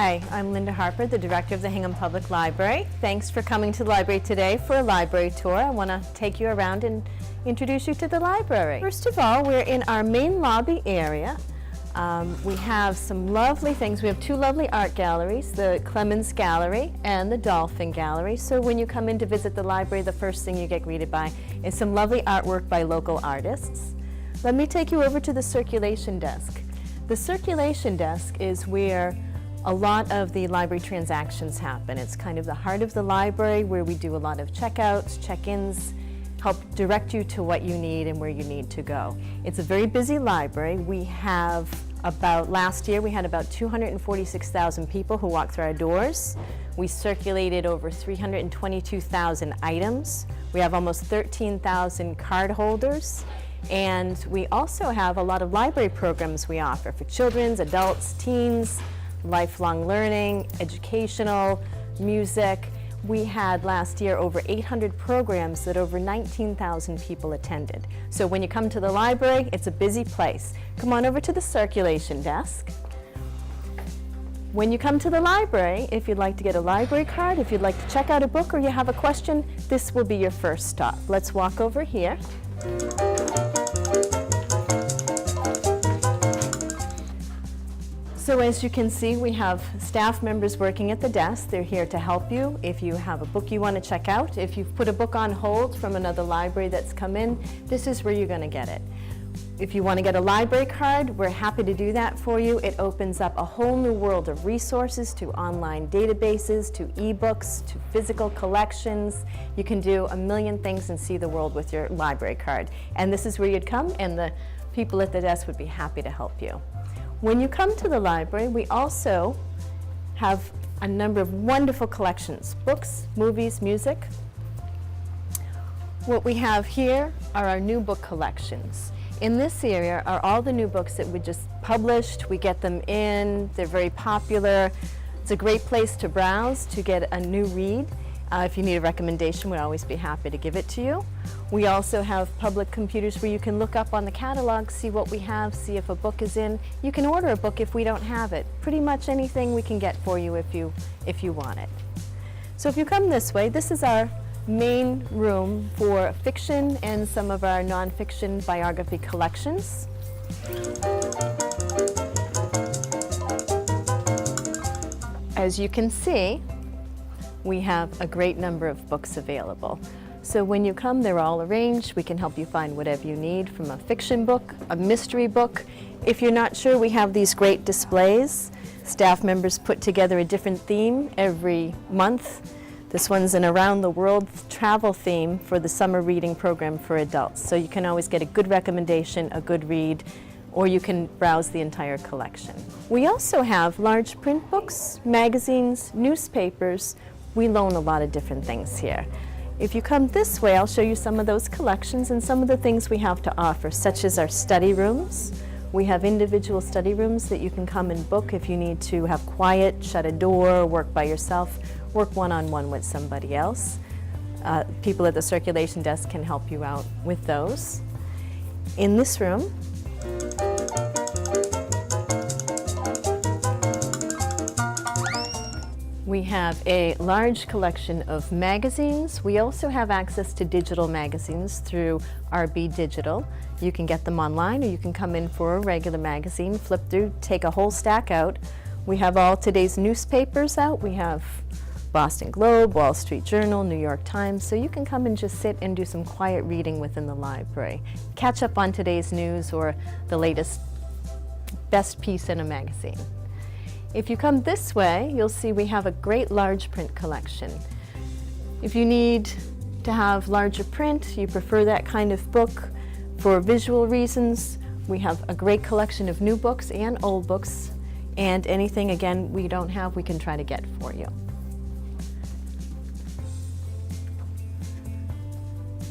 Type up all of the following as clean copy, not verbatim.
Hi, I'm Linda Harper, the director of the Hingham Public Library. Thanks for coming to the library today for a library tour. I want to take you around and introduce you to the library. First of all, we're in our main lobby area. We have some lovely things. We have two lovely art galleries, the Clemens Gallery and the Dolphin Gallery. So when you come in to visit the library, the first thing you get greeted by is some lovely artwork by local artists. Let me take you over to the circulation desk. The circulation desk is where a lot of the library transactions happen. It's kind of the heart of the library where we do a lot of checkouts, check-ins, help direct you to what you need and where you need to go. It's a very busy library. We have last year we had about 246,000 people who walked through our doors. We circulated over 322,000 items. We have almost 13,000 card holders. And we also have a lot of library programs we offer for children, adults, teens, lifelong learning, educational, music. We had last year over 800 programs that over 19,000 people attended. So when you come to the library, it's a busy place. Come on over to the circulation desk. When you come to the library, if you'd like to get a library card, if you'd like to check out a book or you have a question, this will be your first stop. Let's walk over here. So as you can see, we have staff members working at the desk. They're here to help you. If you have a book you want to check out, if you've put a book on hold from another library that's come in, this is where you're going to get it. If you want to get a library card, we're happy to do that for you. It opens up a whole new world of resources, to online databases, to ebooks, to physical collections. You can do a million things and see the world with your library card. And this is where you'd come, and the people at the desk would be happy to help you. When you come to the library, we also have a number of wonderful collections, books, movies, music. What we have here are our new book collections. In this area are all the new books that we just published. We get them in, they're very popular. It's a great place to browse, to get a new read. If you need a recommendation, we'd always be happy to give it to you. We also have public computers where you can look up on the catalog, see what we have, see if a book is in. You can order a book if we don't have it. Pretty much anything we can get for you if you want it. So if you come this way, this is our main room for fiction and some of our nonfiction biography collections. As you can see, we have a great number of books available. So when you come, they're all arranged. We can help you find whatever you need, from a fiction book, a mystery book. If you're not sure, we have these great displays. Staff members put together a different theme every month. This one's an around the world travel theme for the summer reading program for adults. So you can always get a good recommendation, a good read, or you can browse the entire collection. We also have large print books, magazines, newspapers. We loan a lot of different things here. If you come this way, I'll show you some of those collections and some of the things we have to offer, such as our study rooms. We have individual study rooms that you can come and book if you need to have quiet, shut a door, work by yourself, work one-on-one with somebody else. People at the circulation desk can help you out with those. In this room, we have a large collection of magazines. We also have access to digital magazines through RB Digital. You can get them online, or you can come in for a regular magazine, flip through, take a whole stack out. We have all today's newspapers out. We have Boston Globe, Wall Street Journal, New York Times, so you can come and just sit and do some quiet reading within the library. Catch up on today's news or the latest best piece in a magazine. If you come this way, you'll see we have a great large print collection. If you need to have larger print, you prefer that kind of book for visual reasons, we have a great collection of new books and old books, and anything, again, we don't have, we can try to get for you.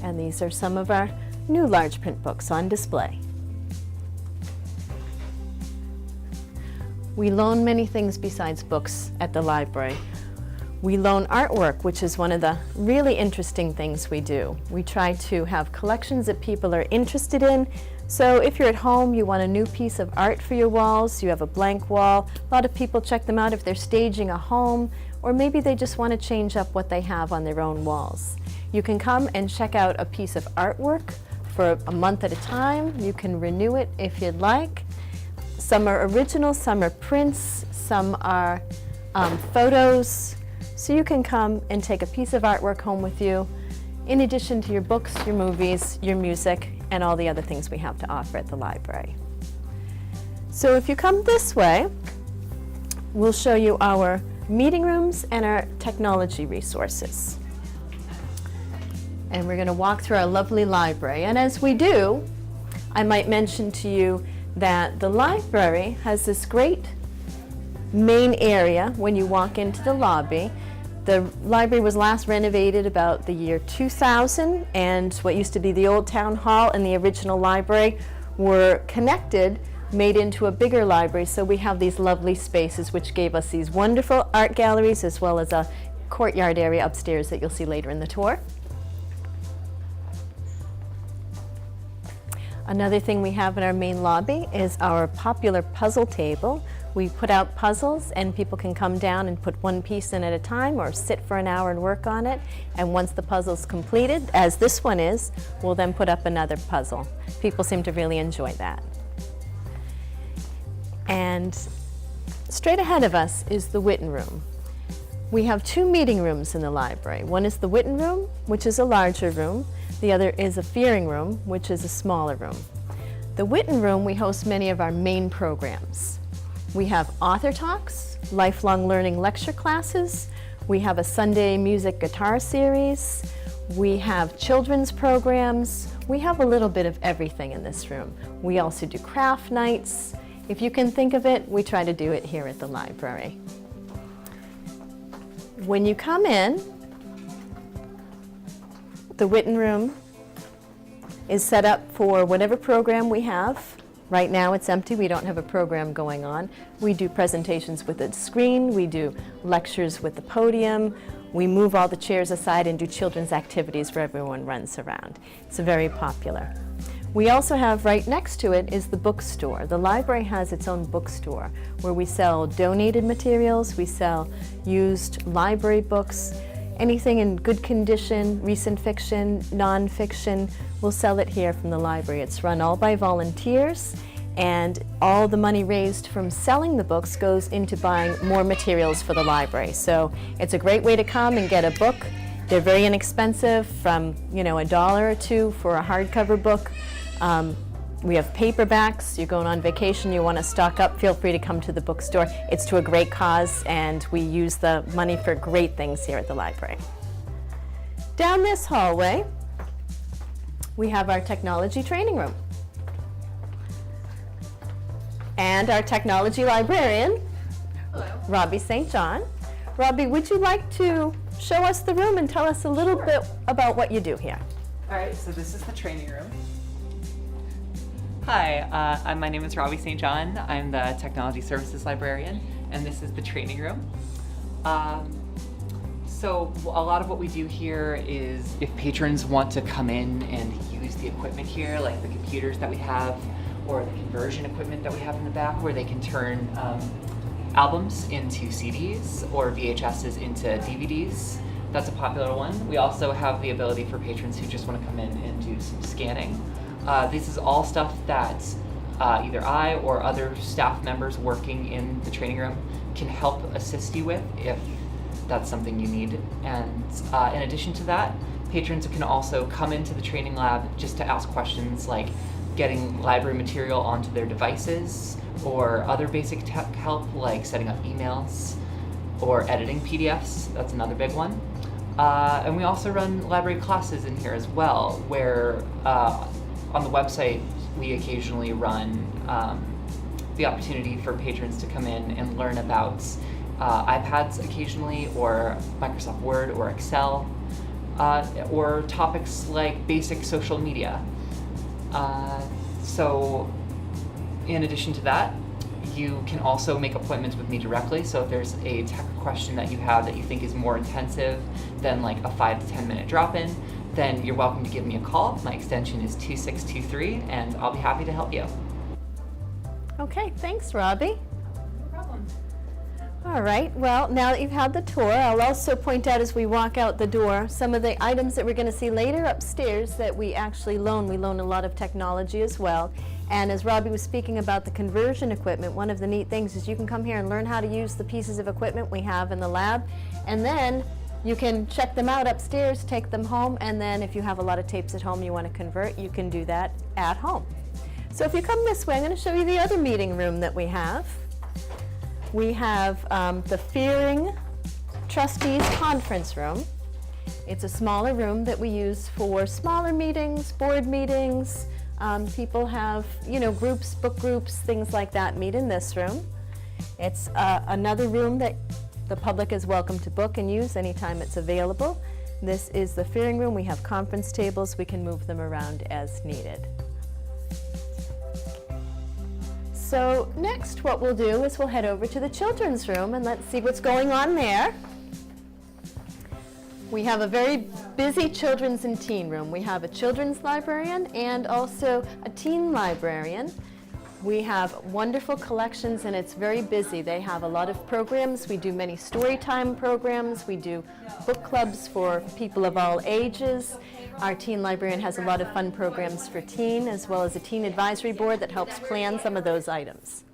And these are some of our new large print books on display. We loan many things besides books at the library. We loan artwork, which is one of the really interesting things we do. We try to have collections that people are interested in, So if you're at home, you want a new piece of art for your walls, you have a blank wall. A lot of people check them out if they're staging a home, or maybe they just want to change up what they have on their own walls. You can come and check out a piece of artwork for a month at a time. You can renew it if you'd like. Some are original, some are prints, some are photos. So you can come and take a piece of artwork home with you, in addition to your books, your movies, your music, and all the other things we have to offer at the library. So if you come this way, we'll show you our meeting rooms and our technology resources. And we're going to walk through our lovely library. And as we do, I might mention to you that the library has this great main area when you walk into the lobby. The library was last renovated about the year 2000, and what used to be the old town hall and the original library were connected, made into a bigger library. So we have these lovely spaces which gave us these wonderful art galleries, as well as a courtyard area upstairs that you'll see later in the tour. Another thing we have in our main lobby is our popular puzzle table. We put out puzzles and people can come down and put one piece in at a time or sit for an hour and work on it. And once the puzzle's completed, as this one is, we'll then put up another puzzle. People seem to really enjoy that. And straight ahead of us is the Witten Room. We have two meeting rooms in the library. One is the Witten Room, which is a larger room. The other is a Fearing Room, which is a smaller room. The Witten Room, we host many of our main programs. We have author talks, lifelong learning lecture classes. We have a Sunday music guitar series. We have children's programs. We have a little bit of everything in this room. We also do craft nights. If you can think of it, we try to do it here at the library. When you come in, the Witten Room is set up for whatever program we have. Right now it's empty, we don't have a program going on. We do presentations with a screen, we do lectures with the podium, we move all the chairs aside and do children's activities where everyone runs around. It's very popular. We also have right next to it is the bookstore. The library has its own bookstore where we sell donated materials, we sell used library books, anything in good condition, recent fiction, non-fiction, we'll sell it here from the library. It's run all by volunteers, and all the money raised from selling the books goes into buying more materials for the library. So it's a great way to come and get a book. They're very inexpensive, from $1 or $2 for a hardcover book. We have paperbacks. You're going on vacation, you want to stock up, feel free to come to the bookstore. It's to a great cause, and we use the money for great things here at the library. Down this hallway, we have our technology training room. And our technology librarian, Hello. Robbie St. John. Robbie, would you like to show us the room and tell us a little bit about what you do here? All right, so this is the training room. Hi, my name is Robbie St. John. I'm the Technology Services Librarian, and this is the training room. So a lot of what we do here is if patrons want to come in and use the equipment here, like the computers that we have, or the conversion equipment that we have in the back, where they can turn albums into CDs or VHSs into DVDs. That's a popular one. We also have the ability for patrons who just want to come in and do some scanning. This is all stuff that either I or other staff members working in the training room can help assist you with if that's something you need. And in addition to that, patrons can also come into the training lab just to ask questions like getting library material onto their devices, or other basic tech help like setting up emails or editing PDFs. That's another big one. And we also run library classes in here as well, where on the website we occasionally run the opportunity for patrons to come in and learn about iPads occasionally, or Microsoft Word or Excel, or topics like basic social media. So in addition to that, you can also make appointments with me directly. So if there's a tech question that you have that you think is more intensive than like a 5 to 10 minute drop-in, then you're welcome to give me a call. My extension is 2623, and I'll be happy to help you. Okay, thanks, Robbie. No problem. All right, well, now that you've had the tour, I'll also point out as we walk out the door some of the items that we're going to see later upstairs that we actually loan. We loan a lot of technology as well. And as Robbie was speaking about the conversion equipment, one of the neat things is you can come here and learn how to use the pieces of equipment we have in the lab, and then you can check them out upstairs, take them home, and then if you have a lot of tapes at home you want to convert, you can do that at home. So if you come this way, I'm going to show you the other meeting room that we have. We have the Fearing Trustees Conference Room. It's a smaller room that we use for smaller meetings, board meetings. People have, groups, book groups, things like that meet in this room. It's another room that the public is welcome to book and use anytime it's available. This is the Fearing Room. We have conference tables. We can move them around as needed. So next what we'll do is we'll head over to the children's room and let's see what's going on there. We have a very busy children's and teen room. We have a children's librarian and also a teen librarian. We have wonderful collections and it's very busy. They have a lot of programs. We do many story time programs. We do book clubs for people of all ages. Our teen librarian has a lot of fun programs for teen, as well as a teen advisory board that helps plan some of those items.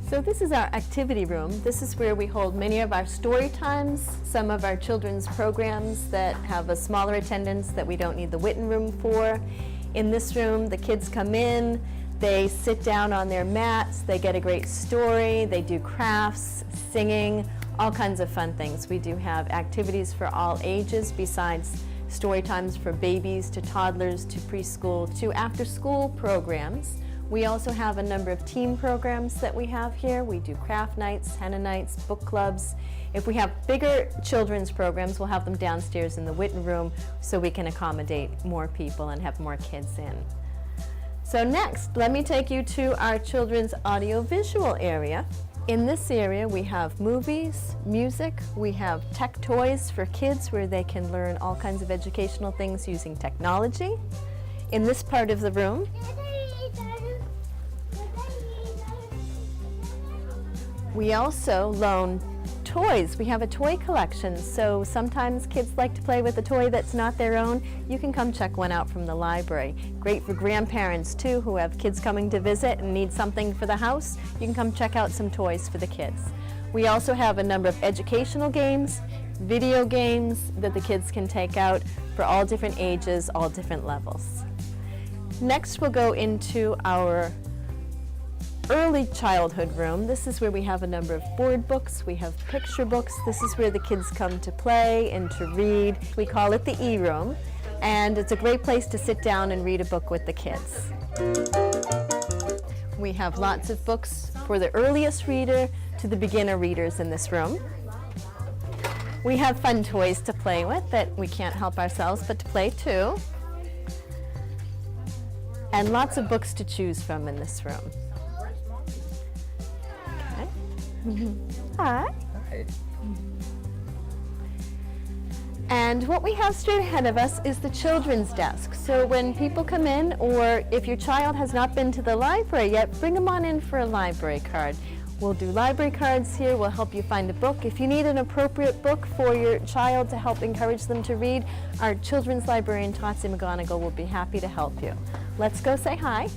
So this is our activity room. This is where we hold many of our story times, some of our children's programs that have a smaller attendance that we don't need the Witten room for. In this room, the kids come in, they sit down on their mats, they get a great story, they do crafts, singing, all kinds of fun things. We do have activities for all ages besides story times for babies to toddlers to preschool to after-school programs. We also have a number of team programs that we have here. We do craft nights, henna nights, book clubs. If we have bigger children's programs, we'll have them downstairs in the Witten room so we can accommodate more people and have more kids in. So next, let me take you to our children's audiovisual area. In this area, we have movies, music, we have tech toys for kids where they can learn all kinds of educational things using technology. In this part of the room, we also loan toys. We have a toy collection, so sometimes kids like to play with a toy that's not their own. You can come check one out from the library. Great for grandparents too who have kids coming to visit and need something for the house. You can come check out some toys for the kids. We also have a number of educational games, video games that the kids can take out for all different ages, all different levels. Next we'll go into our early childhood room. This is where we have a number of board books, we have picture books. This is where the kids come to play and to read. We call it the E-room, and it's a great place to sit down and read a book with the kids. We have lots of books for the earliest reader to the beginner readers in this room. We have fun toys to play with that we can't help ourselves but to play too. And lots of books to choose from in this room. Hi. Hi. And what we have straight ahead of us is the children's desk. So when people come in, or if your child has not been to the library yet, bring them on in for a library card. We'll do library cards here. We'll help you find a book. If you need an appropriate book for your child to help encourage them to read, our children's librarian, Tatsi McGonigal, will be happy to help you. Let's go say hi.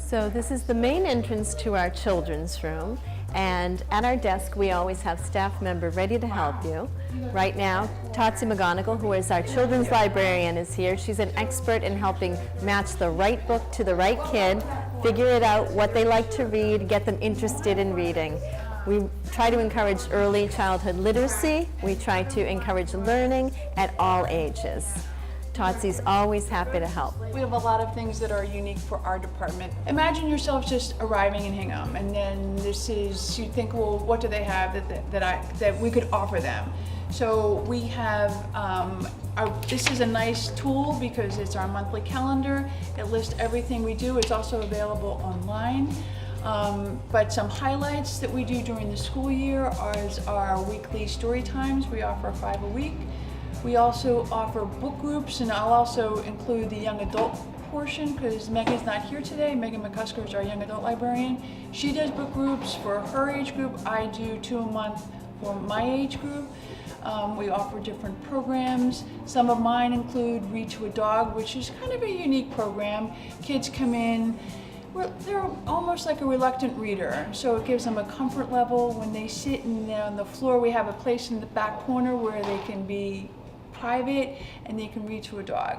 So this is the main entrance to our children's room, and at our desk we always have staff member ready to help you. Right now, Tatsi McGonigal, who is our children's librarian, is here. She's an expert in helping match the right book to the right kid, figure it out what they like to read, get them interested in reading. We try to encourage early childhood literacy. We try to encourage learning at all ages. Totsy's always happy to help. We have a lot of things that are unique for our department. Imagine yourself just arriving in Hingham, and then you think, well, what do they have that we could offer them? So we have, this is a nice tool because it's our monthly calendar. It lists everything we do. It's also available online. But some highlights that we do during the school year is our weekly story times. We offer 5 a week. We also offer book groups, and I'll also include the young adult portion because Megan's not here today. Megan McCusker is our young adult librarian. She does book groups for her age group. I do 2 a month for my age group. We offer different programs. Some of mine include Read to a Dog, which is kind of a unique program. Kids come in, they're almost like a reluctant reader, so it gives them a comfort level. When they sit on the floor, we have a place in the back corner where they can be private and they can read to a dog.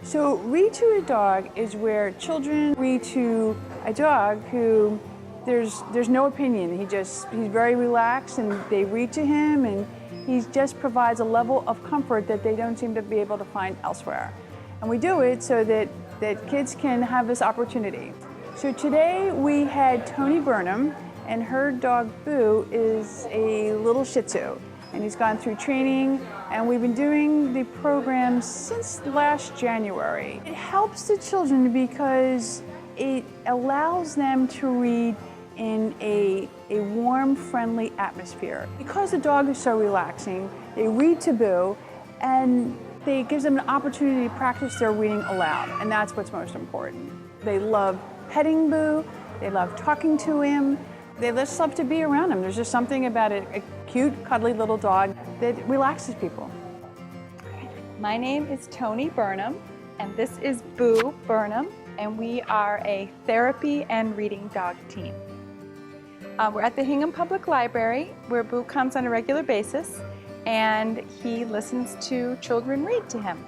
So Read to a Dog is where children read to a dog who there's no opinion. He's very relaxed, and they read to him, and he just provides a level of comfort that they don't seem to be able to find elsewhere. And we do it so that kids can have this opportunity. So today we had Tony Burnham, and her dog Boo is a little Shih Tzu. And he's gone through training, and we've been doing the program since last January. It helps the children because it allows them to read in a warm, friendly atmosphere. Because the dog is so relaxing, they read to Boo, and it gives them an opportunity to practice their reading aloud, and that's what's most important. They love petting Boo, they love talking to him, they just love to be around him. There's just something about a cute, cuddly little dog that relaxes people. My name is Tony Burnham, and this is Boo Burnham, and we are a therapy and reading dog team. We're at the Hingham Public Library, where Boo comes on a regular basis, and he listens to children read to him.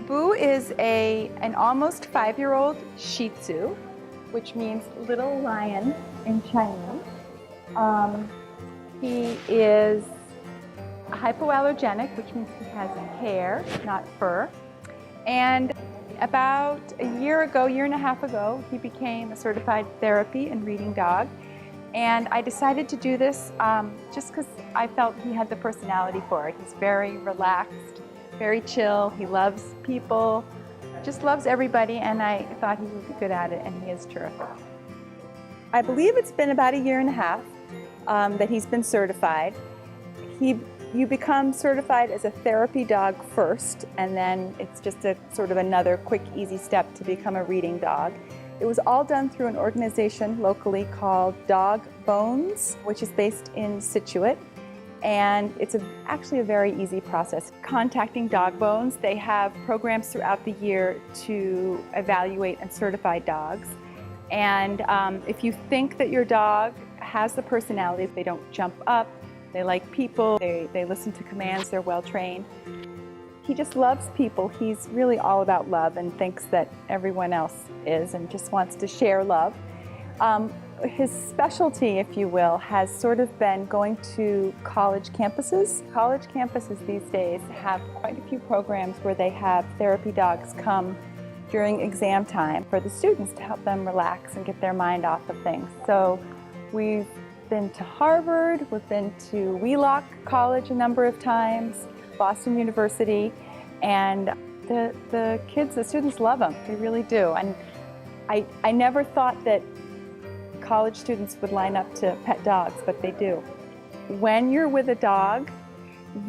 Boo is an almost 5-year-old Shih Tzu, which means little lion in Chinese. He is hypoallergenic, which means he has hair, not fur. And about a year and a half ago, he became a certified therapy and reading dog. And I decided to do this just because I felt he had the personality for it. He's very relaxed, very chill. He loves people, just loves everybody, and I thought he would be good at it, and he is terrific. I believe it's been about a year and a half that he's been certified. You become certified as a therapy dog first, and then it's just a sort of another quick, easy step to become a reading dog. It was all done through an organization locally called Dog Bones, which is based in Scituate. And it's actually a very easy process. Contacting Dog Bones, they have programs throughout the year to evaluate and certify dogs. And if you think that your dog has the personality, they don't jump up, they like people, they listen to commands, they're well trained. He just loves people. He's really all about love and thinks that everyone else is and just wants to share love. His specialty, if you will, has sort of been going to college campuses. College campuses these days have quite a few programs where they have therapy dogs come during exam time for the students to help them relax and get their mind off of things. So we've been to Harvard, we've been to Wheelock College a number of times, Boston University, and the students love them, they really do. And I never thought that college students would line up to pet dogs, but they do. When you're with a dog,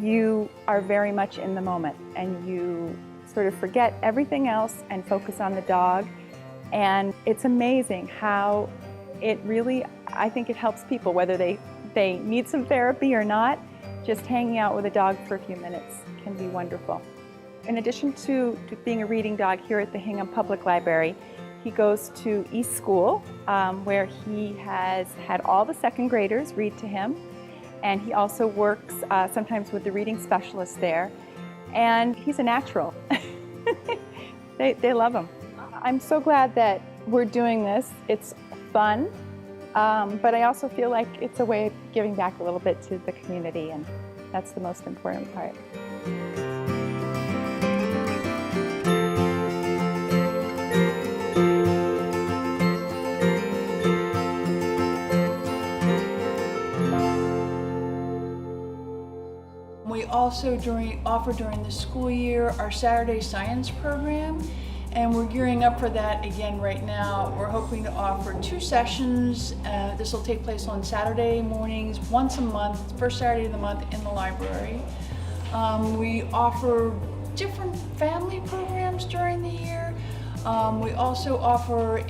you are very much in the moment, and you sort of forget everything else and focus on the dog. And it's amazing how it really, I think it helps people, whether they need some therapy or not. Just hanging out with a dog for a few minutes can be wonderful. In addition to being a reading dog here at the Hingham Public Library, he goes to East School, where he has had all the second graders read to him. And he also works sometimes with the reading specialist there. And he's a natural. They love him. I'm so glad that we're doing this. It's fun, but I also feel like it's a way of giving back a little bit to the community, and that's the most important part. We also offer during the school year our Saturday science program, and we're gearing up for that again right now. We're hoping to offer 2 sessions. This will take place on Saturday mornings, once a month, first Saturday of the month in the library. We offer different family programs during the year. We also offer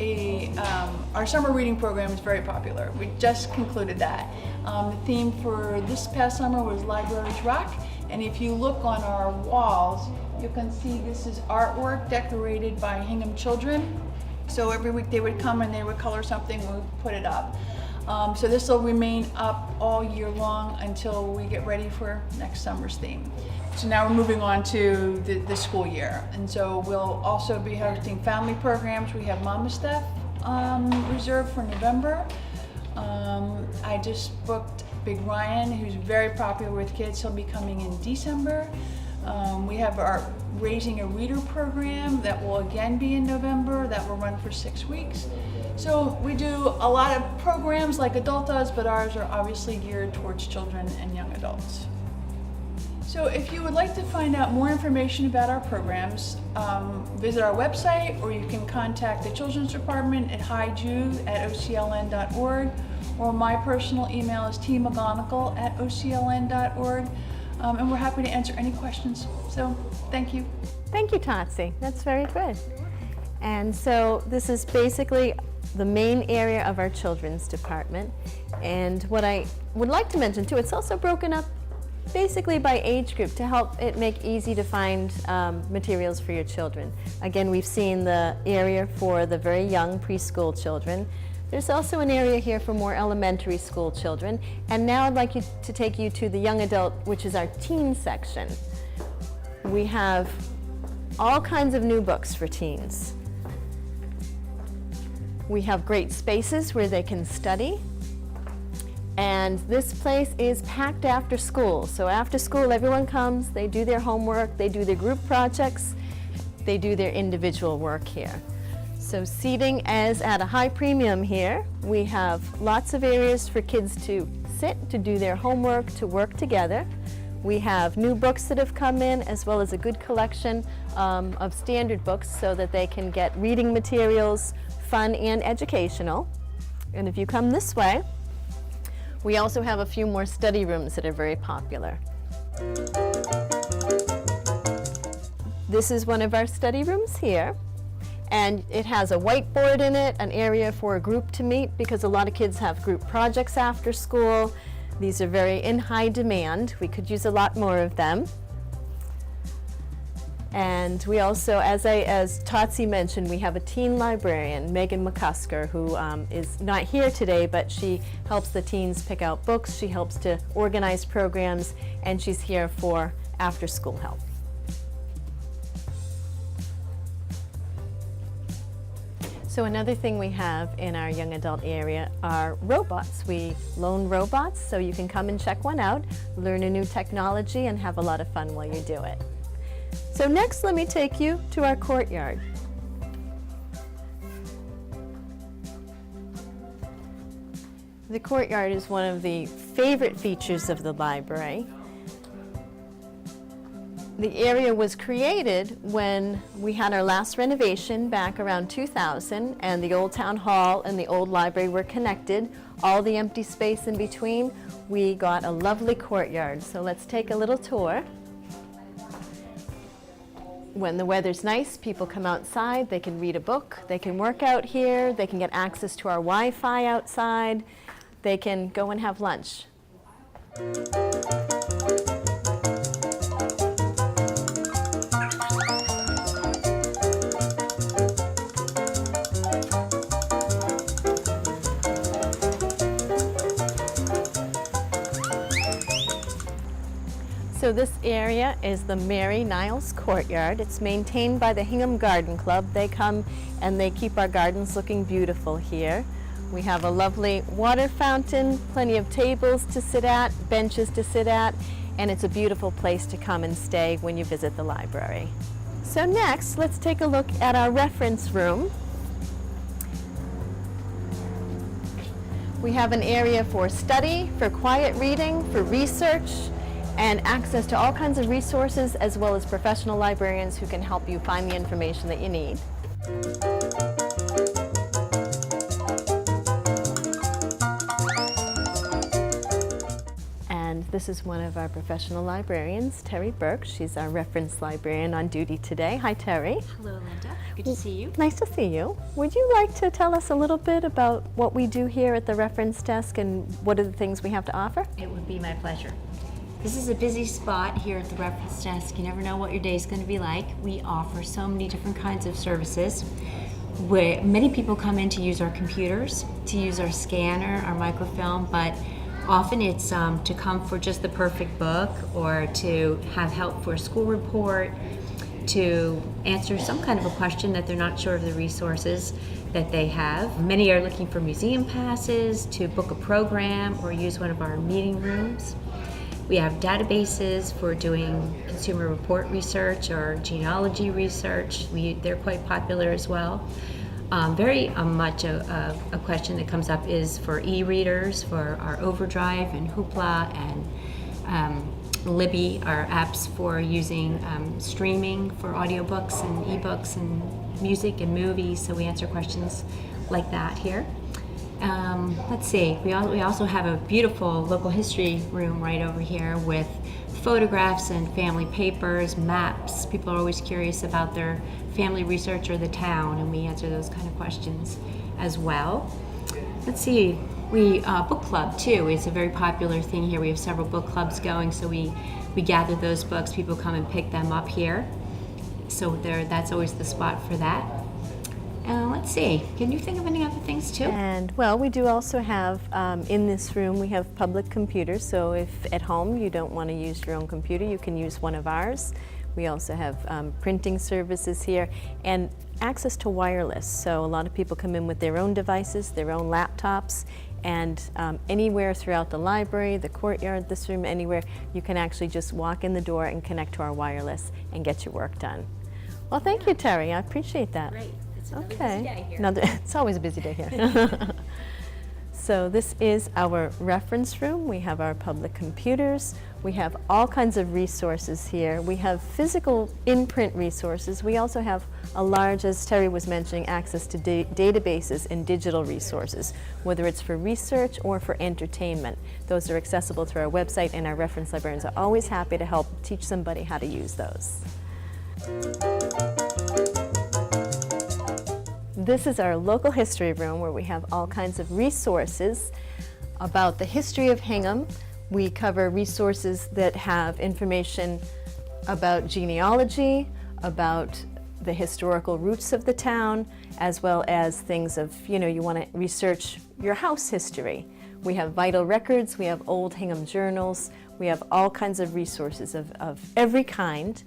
our summer reading program is very popular. We just concluded that. The theme for this past summer was Libraries Rock, and if you look on our walls, you can see this is artwork decorated by Hingham children. So every week they would come and they would color something, we would put it up. So this will remain up all year long until we get ready for next summer's theme. So now we're moving on to the school year. And so we'll also be hosting family programs. We have Mama Steph reserved for November. I just booked Big Ryan, who's very popular with kids. He'll be coming in December. We have our Raising a Reader program that will again be in November. That will run for 6 weeks. So we do a lot of programs like Adult does, but ours are obviously geared towards children and young adults. So if you would like to find out more information about our programs, visit our website, or you can contact the Children's Department at highjude@ocln.org, or my personal email is tmcgonigal@ocln.org, and we're happy to answer any questions. So thank you. Thank you, Tatsi. That's very good. And so this is basically the main area of our children's department. And what I would like to mention too, it's also broken up basically by age group to help it make easy to find materials for your children. Again, we've seen the area for the very young preschool children. There's also an area here for more elementary school children. And now I'd like to take you to the young adult, which is our teen section. We have all kinds of new books for teens. We have great spaces where they can study. And this place is packed after school. So after school, everyone comes, they do their homework, they do their group projects, they do their individual work here. So seating is at a high premium here. We have lots of areas for kids to sit, to do their homework, to work together. We have new books that have come in, as well as a good collection of standard books so that they can get reading materials, fun and educational. And if you come this way, we also have a few more study rooms that are very popular. This is one of our study rooms here, and it has a whiteboard in it, an area for a group to meet, because a lot of kids have group projects after school. These are very in high demand. We could use a lot more of them. And we also, as Tatsi mentioned, we have a teen librarian, Megan McCusker, who is not here today, but she helps the teens pick out books, she helps to organize programs, and she's here for after-school help. So another thing we have in our young adult area are robots. We loan robots, so you can come and check one out, learn a new technology, and have a lot of fun while you do it. So next, let me take you to our courtyard. The courtyard is one of the favorite features of the library. The area was created when we had our last renovation back around 2000, and the old town hall and the old library were connected. All the empty space in between, we got a lovely courtyard. So let's take a little tour. When the weather's nice, people come outside, they can read a book, they can work out here, they can get access to our Wi-Fi outside, they can go and have lunch. So this area is the Mary Niles Courtyard. It's maintained by the Hingham Garden Club. They come and they keep our gardens looking beautiful here. We have a lovely water fountain, plenty of tables to sit at, benches to sit at, and it's a beautiful place to come and stay when you visit the library. So next, let's take a look at our reference room. We have an area for study, for quiet reading, for research, and access to all kinds of resources, as well as professional librarians who can help you find the information that you need. And this is one of our professional librarians, Terry Burke. She's our reference librarian on duty today. Hi, Terry. Hello, Linda. Good to see you. Nice to see you. Would you like to tell us a little bit about what we do here at the reference desk and what are the things we have to offer? It would be my pleasure. This is a busy spot here at the reference desk. You never know what your day is going to be like. We offer so many different kinds of services. Where many people come in to use our computers, to use our scanner, our microfilm, but often it's to come for just the perfect book or to have help for a school report, to answer some kind of a question that they're not sure of the resources that they have. Many are looking for museum passes, to book a program or use one of our meeting rooms. We have databases for doing consumer report research or genealogy research. They're quite popular as well. Very much a question that comes up is for e-readers, for our Overdrive and Hoopla and Libby, our apps for using streaming for audiobooks and ebooks and music and movies. So we answer questions like that here. Let's see, we also have a beautiful local history room right over here with photographs and family papers, maps. People are always curious about their family research or the town, and we answer those kind of questions as well. Let's see, book club too is a very popular thing here. We have several book clubs going, so we gather those books. People come and pick them up here. So that's always the spot for that. Let's see, can you think of any other things too? And well, we do also have, in this room, we have public computers. So if at home you don't want to use your own computer, you can use one of ours. We also have printing services here and access to wireless. So a lot of people come in with their own devices, their own laptops, and anywhere throughout the library, the courtyard, this room, anywhere, you can actually just walk in the door and connect to our wireless and get your work done. Well, thank you, Terry. I appreciate that. Great. It's another Okay. busy day here. It's always a busy day here. So this is our reference room. We have our public computers. We have all kinds of resources here. We have physical in-print resources. We also have a large, as Terry was mentioning, access to databases and digital resources, whether it's for research or for entertainment. Those are accessible through our website, and our reference librarians are always happy to help teach somebody how to use those. This is our local history room where we have all kinds of resources about the history of Hingham. We cover resources that have information about genealogy, about the historical roots of the town, as well as things of, you want to research your house history. We have vital records, we have old Hingham journals, we have all kinds of resources of every kind.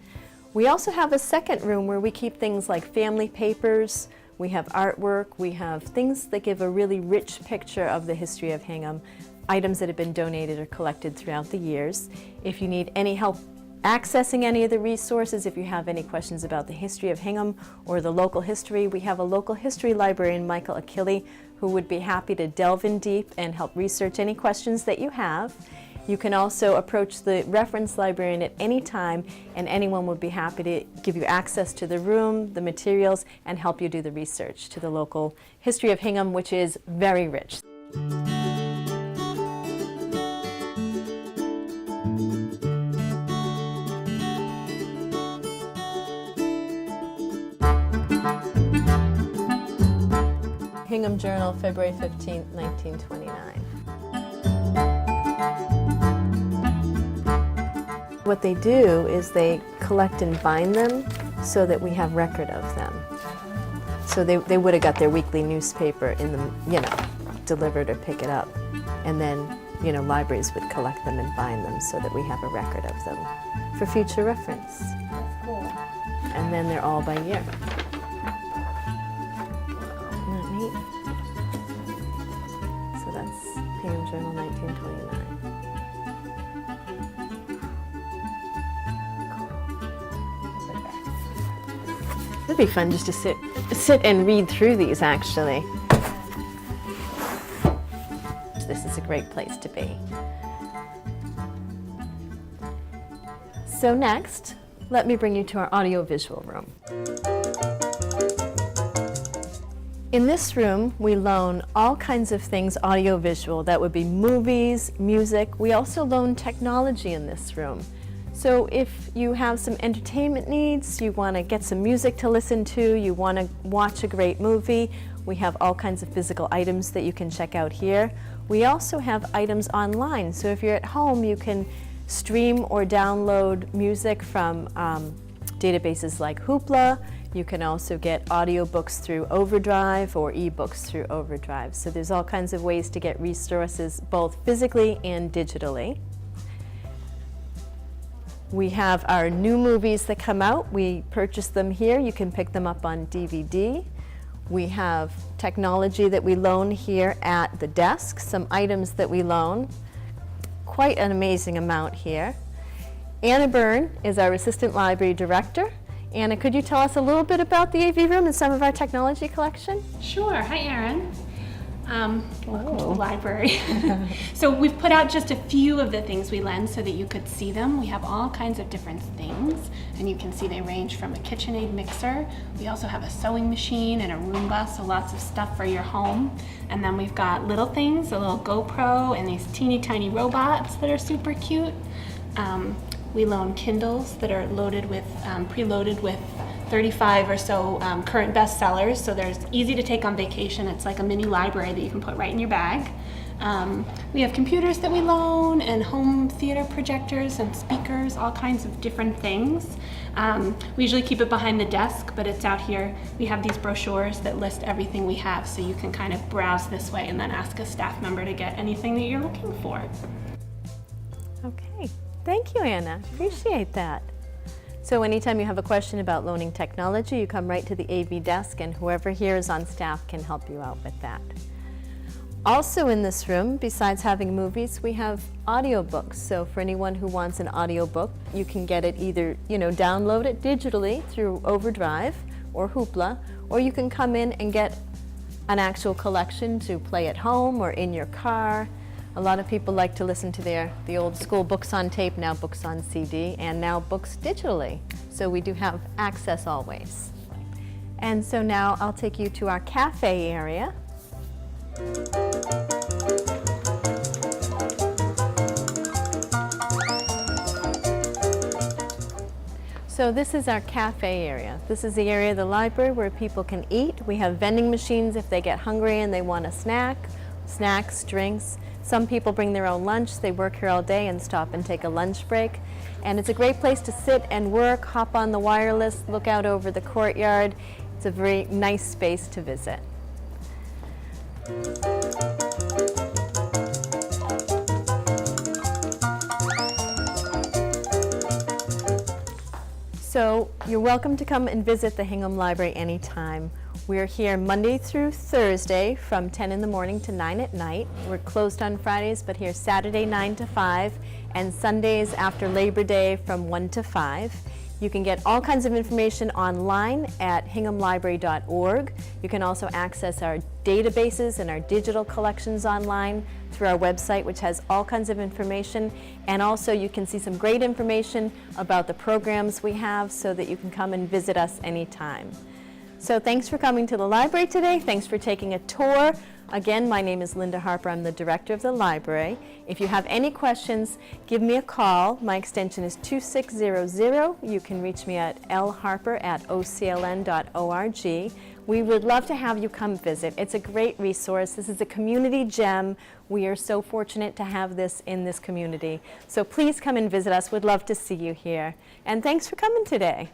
We also have a second room where we keep things like family papers. We have artwork, we have things that give a really rich picture of the history of Hingham, items that have been donated or collected throughout the years. If you need any help accessing any of the resources, if you have any questions about the history of Hingham or the local history, we have a local history librarian, Michael Achille, who would be happy to delve in deep and help research any questions that you have. You can also approach the reference librarian at any time, and anyone would be happy to give you access to the room, the materials, and help you do the research to the local history of Hingham, which is very rich. Hingham Journal, February 15, 1929. What they do is they collect and bind them so that we have record of them. So they would have got their weekly newspaper in the, delivered or pick it up. And then, libraries would collect them and bind them so that we have a record of them for future reference. That's cool. And then they're all by year. Isn't that neat? Journal 1929. It'd be fun just to sit and read through these, actually. This is a great place to be. So next, let me bring you to our audiovisual room. In this room, we loan all kinds of things audiovisual. That would be movies, music. We also loan technology in this room. So if you have some entertainment needs, you want to get some music to listen to, you want to watch a great movie, we have all kinds of physical items that you can check out here. We also have items online. So if you're at home, you can stream or download music from databases like Hoopla. You can also get audiobooks through Overdrive or ebooks through Overdrive. So there's all kinds of ways to get resources both physically and digitally. We have our new movies that come out. We purchase them here. You can pick them up on DVD. We have technology that we loan here at the desk, some items that we loan. Quite an amazing amount here. Anna Byrne is our Assistant Library Director. Anna, could you tell us a little bit about the AV room and some of our technology collection? Sure. Hi, Erin. Welcome to the library. So we've put out just a few of the things we lend so that you could see them. We have all kinds of different things, and you can see they range from a KitchenAid mixer. We also have a sewing machine and a Roomba, so lots of stuff for your home. And then we've got little things, a little GoPro, and these teeny tiny robots that are super cute. We loan Kindles that are loaded with, preloaded with 35 or so current bestsellers, so there's easy to take on vacation. It's like a mini library that you can put right in your bag. We have computers that we loan and home theater projectors and speakers, all kinds of different things. We usually keep it behind the desk, but it's out here. We have these brochures that list everything we have, so you can kind of browse this way and then ask a staff member to get anything that you're looking for. Okay, thank you, Anna. Appreciate that. So anytime you have a question about loaning technology, you come right to the AV desk, and whoever here is on staff can help you out with that. Also in this room, besides having movies, we have audiobooks. So for anyone who wants an audiobook, you can get it either, download it digitally through Overdrive or Hoopla, or you can come in and get an actual collection to play at home or in your car. A lot of people like to listen to the old school books on tape, now books on CD, and now books digitally. So we do have access always. And so now I'll take you to our cafe area. So this is our cafe area. This is the area of the library where people can eat. We have vending machines if they get hungry and they want a snack, snacks, drinks. Some people bring their own lunch. They work here all day and stop and take a lunch break. And it's a great place to sit and work, hop on the wireless, look out over the courtyard. It's a very nice space to visit. So you're welcome to come and visit the Hingham Library anytime. We're here Monday through Thursday from 10 in the morning to 9 at night. We're closed on Fridays, but here Saturday 9 to 5 and Sundays after Labor Day from 1 to 5. You can get all kinds of information online at hinghamlibrary.org. You can also access our databases and our digital collections online through our website, which has all kinds of information. And also you can see some great information about the programs we have so that you can come and visit us anytime. So thanks for coming to the library today. Thanks for taking a tour. Again, my name is Linda Harper. I'm the director of the library. If you have any questions, give me a call. My extension is 2600. You can reach me at lharper@ocln.org. We would love to have you come visit. It's a great resource. This is a community gem. We are so fortunate to have this in this community. So please come and visit us. We'd love to see you here. And thanks for coming today.